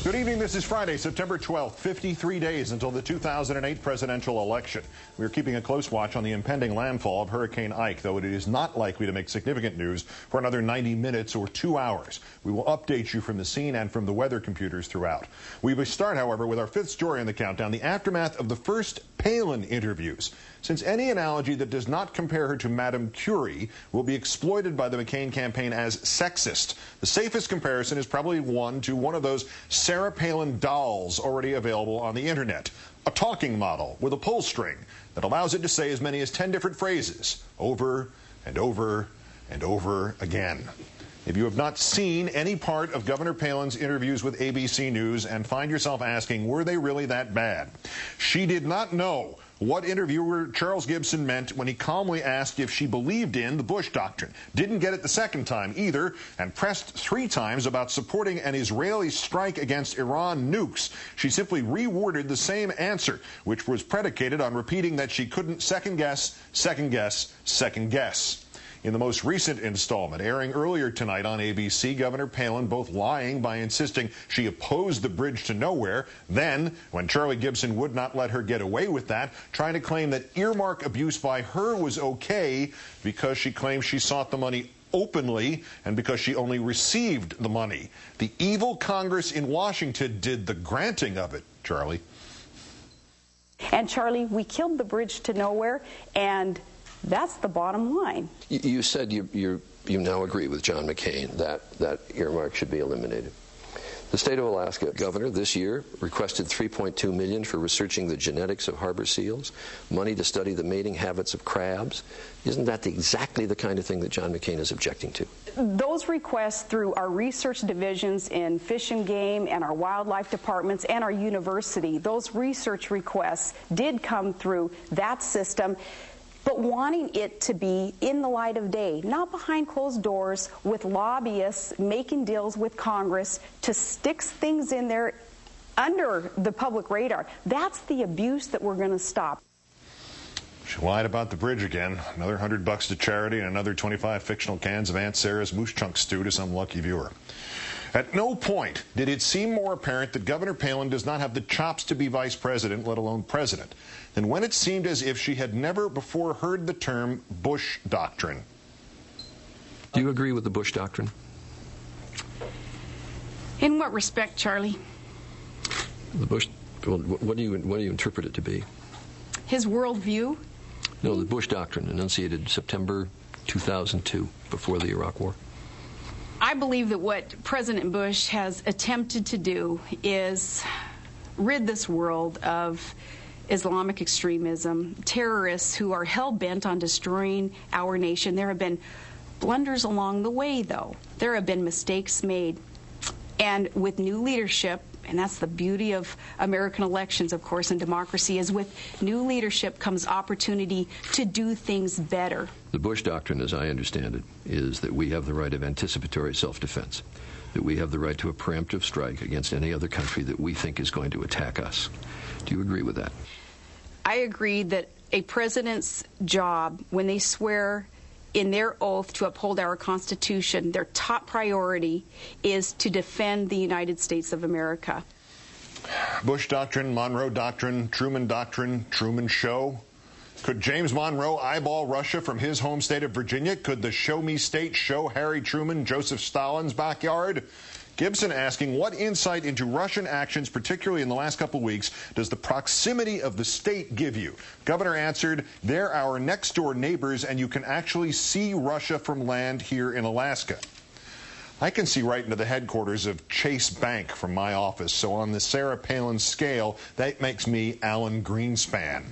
Good evening. This is Friday, September 12th, 53 days until the 2008 presidential election. We are keeping a close watch on the impending landfall of Hurricane Ike, though it is not likely to make significant news for another 90 minutes or 2 hours. We will update you from the scene and from the weather computers throughout. We will start, however, with our fifth story on the countdown, the aftermath of the first Palin interviews. Since any analogy that does not compare her to Madame Curie will be exploited by the McCain campaign as sexist, the safest comparison is probably one to one of those Sarah Palin dolls already available on the internet. A talking model with a pull string that allows it to say as many as 10 different phrases over and over and over again. If you have not seen any part of Governor Palin's interviews with ABC News and find yourself asking, were they really that bad? She did not know what interviewer Charles Gibson meant when he calmly asked if she believed in the Bush doctrine. Didn't get it the second time either, and pressed 3 times about supporting an Israeli strike against Iran nukes. She simply reworded the same answer, which was predicated on repeating that she couldn't second guess, second guess, second guess. In the most recent installment, airing earlier tonight on ABC, Governor Palin both lying by insisting she opposed the bridge to nowhere, then, when Charlie Gibson would not let her get away with that, trying to claim that earmark abuse by her was okay because she claimed she sought the money openly and because she only received the money. The evil Congress in Washington did the granting of it, Charlie. And Charlie, we killed the bridge to nowhere, and that's the bottom line. You said you now agree with John McCain that earmark should be eliminated. The state of Alaska governor this year requested $3.2 million for researching the genetics of harbor seals, money to study the mating habits of crabs. Isn't that exactly the kind of thing that John McCain is objecting to? Those requests through our research divisions in Fish and Game and our wildlife departments and our university, those research requests did come through that system. But wanting it to be in the light of day, not behind closed doors with lobbyists making deals with Congress to stick things in there under the public radar. That's the abuse that we're going to stop. She lied about the bridge again. Another $100 to charity and another 25 fictional cans of Aunt Sarah's moose chunk stew to some lucky viewer. At no point did it seem more apparent that Governor Palin does not have the chops to be vice president, let alone president, than when it seemed as if she had never before heard the term Bush doctrine. Do you agree with the Bush doctrine? In what respect, Charlie? The Bush, well, what do you interpret it to be? His worldview? No, the Bush doctrine, enunciated September 2002, before the Iraq War. I believe that what President Bush has attempted to do is rid this world of Islamic extremism, terrorists who are hell-bent on destroying our nation. There have been blunders along the way, though. There have been mistakes made. And with new leadership, and that's the beauty of American elections, of course, and democracy, is with new leadership comes opportunity to do things better. The Bush doctrine, as I understand it, is that we have the right of anticipatory self-defense, that we have the right to a preemptive strike against any other country that we think is going to attack us. Do you agree with that? I agree that a president's job, when they swear in their oath to uphold our Constitution, their top priority is to defend the United States of America. Bush doctrine, Monroe doctrine, Truman Show. Could James Monroe eyeball Russia from his home state of Virginia? Could the show me state show Harry Truman Joseph Stalin's backyard? Gibson asking, what insight into Russian actions, particularly in the last couple weeks, does the proximity of the state give you? Governor answered, they're our next-door neighbors, and you can actually see Russia from land here in Alaska. I can see right into the headquarters of Chase Bank from my office, so on the Sarah Palin scale, that makes me Alan Greenspan.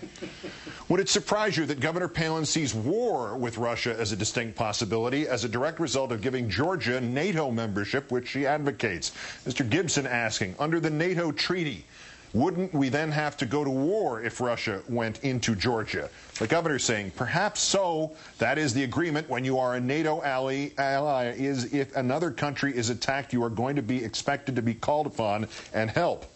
Would it surprise you that Governor Palin sees war with Russia as a distinct possibility as a direct result of giving Georgia NATO membership, which she advocates? Mr. Gibson asking, under the NATO treaty, wouldn't we then have to go to war if Russia went into Georgia? The governor saying, perhaps so. That is the agreement when you are a NATO ally, is if another country is attacked, you are going to be expected to be called upon and help.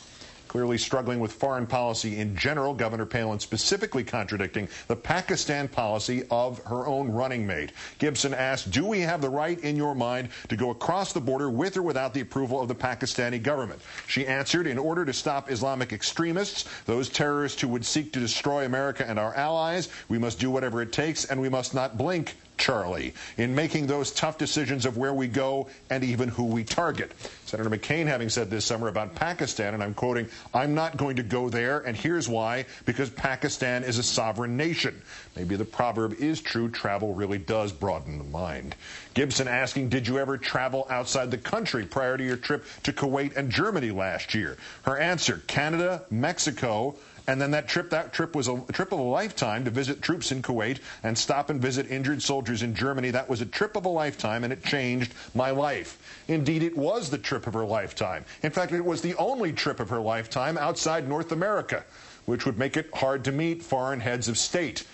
Clearly struggling with foreign policy in general, Governor Palin specifically contradicting the Pakistan policy of her own running mate. Gibson asked, do we have the right in your mind to go across the border with or without the approval of the Pakistani government? She answered, in order to stop Islamic extremists, those terrorists who would seek to destroy America and our allies, we must do whatever it takes, and we must not blink, Charlie, in making those tough decisions of where we go and even who we target. Senator McCain having said this summer about Pakistan, and I'm quoting, I'm not going to go there, and here's why, because Pakistan is a sovereign nation. Maybe the proverb is true, travel really does broaden the mind. Gibson asking, did you ever travel outside the country prior to your trip to Kuwait and Germany last year? Her answer, Canada, Mexico, and then that trip was a trip of a lifetime to visit troops in Kuwait and stop and visit injured soldiers in Germany. That was a trip of a lifetime, and it changed my life. Indeed, it was the trip of her lifetime. In fact, it was the only trip of her lifetime outside North America, which would make it hard to meet foreign heads of state.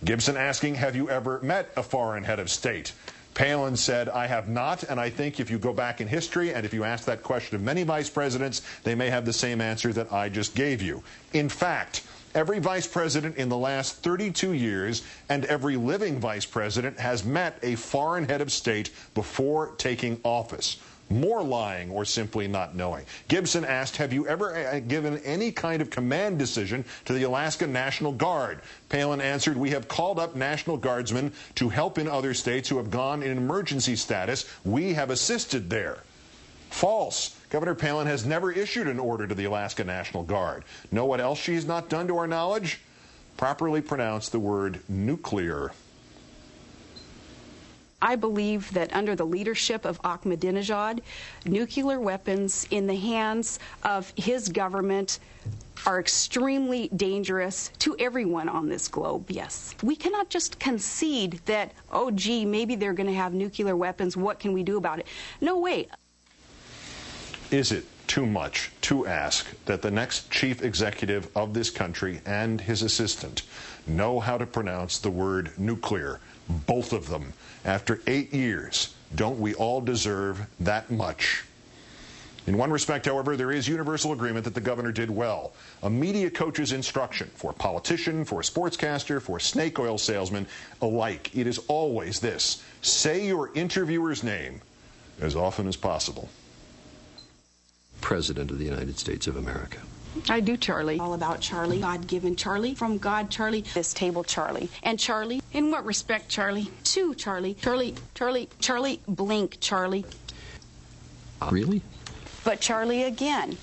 Gibson asking, have you ever met a foreign head of state? Palin said, I have not, and I think if you go back in history and if you ask that question of many vice presidents, they may have the same answer that I just gave you. In fact, every vice president in the last 32 years and every living vice president has met a foreign head of state before taking office. More lying or simply not knowing. Gibson asked, have you ever given any kind of command decision to the Alaska National Guard? Palin answered, we have called up National Guardsmen to help in other states who have gone in emergency status. We have assisted there. False. Governor Palin has never issued an order to the Alaska National Guard. Know what else she's not done to our knowledge? Properly pronounce the word nuclear. I believe that under the leadership of Ahmadinejad, nuclear weapons in the hands of his government are extremely dangerous to everyone on this globe, yes. We cannot just concede that, oh, gee, maybe they're going to have nuclear weapons. What can we do about it? No way. Is it too much to ask that the next chief executive of this country and his assistant know how to pronounce the word nuclear? Both of them. After 8 years, don't we all deserve that much? In one respect, however, there is universal agreement that the governor did well. A media coach's instruction for politician, for sportscaster, for snake oil salesman alike. It is always this: say your interviewer's name as often as possible. President of the United States of America. I do, Charlie. All about Charlie. God-given Charlie. From God, Charlie. This table, Charlie. And Charlie. In what respect, Charlie? To Charlie. Charlie, blink, Charlie. Really? But Charlie again.